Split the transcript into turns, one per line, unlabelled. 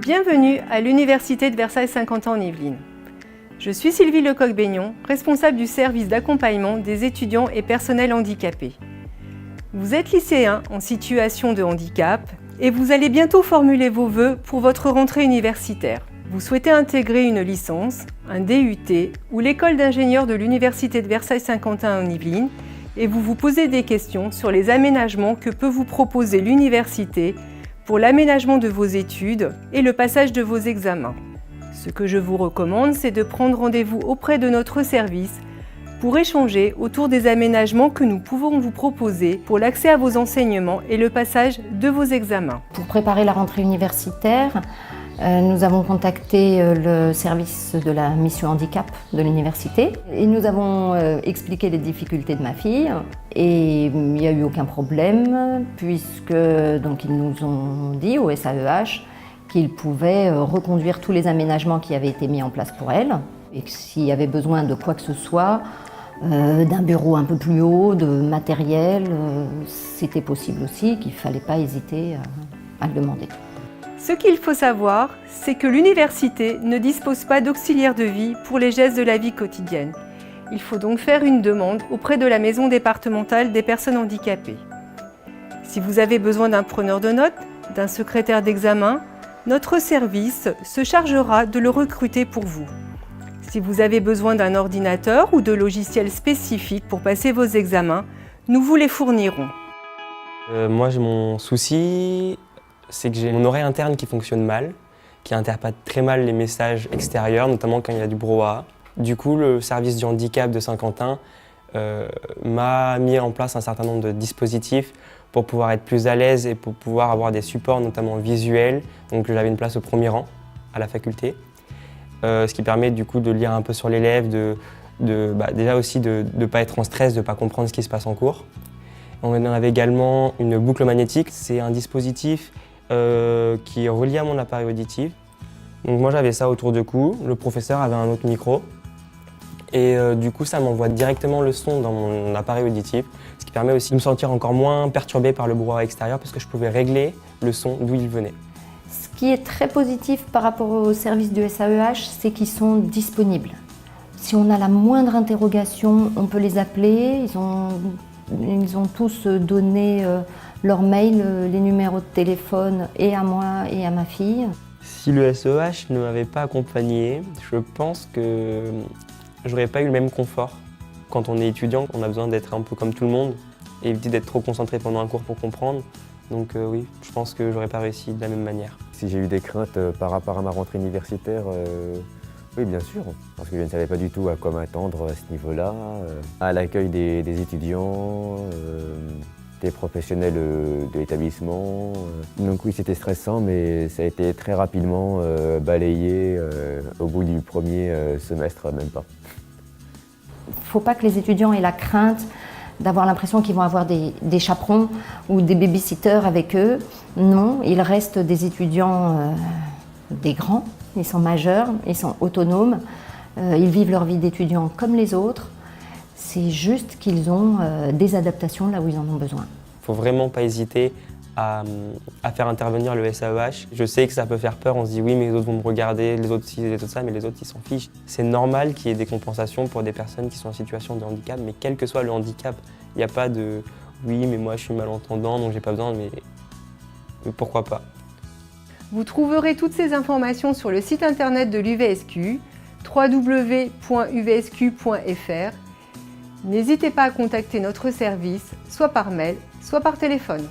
Bienvenue à l'Université de Versailles-Saint-Quentin en Yvelines. Je suis Sylvie Lecoq-Beignon, responsable du service d'accompagnement des étudiants et personnels handicapés. Vous êtes lycéen en situation de handicap et vous allez bientôt formuler vos vœux pour votre rentrée universitaire. Vous souhaitez intégrer une licence, un DUT ou l'école d'ingénieurs de l'Université de Versailles-Saint-Quentin en Yvelines et vous vous posez des questions sur les aménagements que peut vous proposer l'université pour l'aménagement de vos études et le passage de vos examens. Ce que je vous recommande, c'est de prendre rendez-vous auprès de notre service pour échanger autour des aménagements que nous pouvons vous proposer pour l'accès à vos enseignements et le passage de vos examens.
Pour préparer la rentrée universitaire, nous avons contacté le service de la mission handicap de l'université et nous avons expliqué les difficultés de ma fille et il n'y a eu aucun problème puisque ils nous ont dit au SAEH qu'ils pouvaient reconduire tous les aménagements qui avaient été mis en place pour elle et que s'il y avait besoin de quoi que ce soit, d'un bureau un peu plus haut, de matériel, c'était possible aussi, qu'il ne fallait pas hésiter à le demander.
Ce qu'il faut savoir, c'est que l'université ne dispose pas d'auxiliaires de vie pour les gestes de la vie quotidienne. Il faut donc faire une demande auprès de la maison départementale des personnes handicapées. Si vous avez besoin d'un preneur de notes, d'un secrétaire d'examen, notre service se chargera de le recruter pour vous. Si vous avez besoin d'un ordinateur ou de logiciels spécifiques pour passer vos examens, nous vous les fournirons.
Moi, j'ai mon souci, c'est que j'ai mon oreille interne qui fonctionne mal, qui interprète très mal les messages extérieurs, notamment quand il y a du brouhaha. Du coup, le service du handicap de Saint-Quentin m'a mis en place un certain nombre de dispositifs pour pouvoir être plus à l'aise et pour pouvoir avoir des supports, notamment visuels. Donc j'avais une place au premier rang à la faculté, ce qui permet du coup de lire un peu sur l'élève, déjà aussi de ne pas être en stress, de ne pas comprendre ce qui se passe en cours. On avait également une boucle magnétique, c'est un dispositif qui est relié à mon appareil auditif. Donc moi j'avais ça autour du cou, le professeur avait un autre micro et du coup ça m'envoie directement le son dans mon appareil auditif, ce qui permet aussi de me sentir encore moins perturbé par le brouhaha extérieur parce que je pouvais régler le son d'où il venait.
Ce qui est très positif par rapport au service du SAEH, c'est qu'ils sont disponibles. Si on a la moindre interrogation, on peut les appeler, ils ont tous donné leur mail, les numéros de téléphone et à moi et à ma fille.
Si le SEH ne m'avait pas accompagné, je pense que j'aurais pas eu le même confort. Quand on est étudiant, on a besoin d'être un peu comme tout le monde et éviter d'être trop concentré pendant un cours pour comprendre. Donc oui, je pense que j'aurais pas réussi de la même manière.
Si j'ai eu des craintes par rapport à ma rentrée universitaire, oui, bien sûr, parce que je ne savais pas du tout à quoi m'attendre à ce niveau-là, à l'accueil des étudiants, des professionnels de l'établissement. Donc oui, c'était stressant, mais ça a été très rapidement balayé au bout du premier semestre, même pas.
Il ne faut pas que les étudiants aient la crainte d'avoir l'impression qu'ils vont avoir des chaperons ou des babysitters avec eux. Non, ils restent des étudiants, des grands. Ils sont majeurs, ils sont autonomes, ils vivent leur vie d'étudiants comme les autres. C'est juste qu'ils ont des adaptations là où ils en ont besoin.
Il ne faut vraiment pas hésiter à faire intervenir le SAEH. Je sais que ça peut faire peur, on se dit oui mais les autres vont me regarder, les autres ci, les autres ça, mais les autres ils s'en fichent. C'est normal qu'il y ait des compensations pour des personnes qui sont en situation de handicap, mais quel que soit le handicap, il n'y a pas de oui mais moi je suis malentendant donc j'ai pas besoin, mais pourquoi pas.
Vous trouverez toutes ces informations sur le site internet de l'UVSQ, www.uvsq.fr. N'hésitez pas à contacter notre service, soit par mail, soit par téléphone.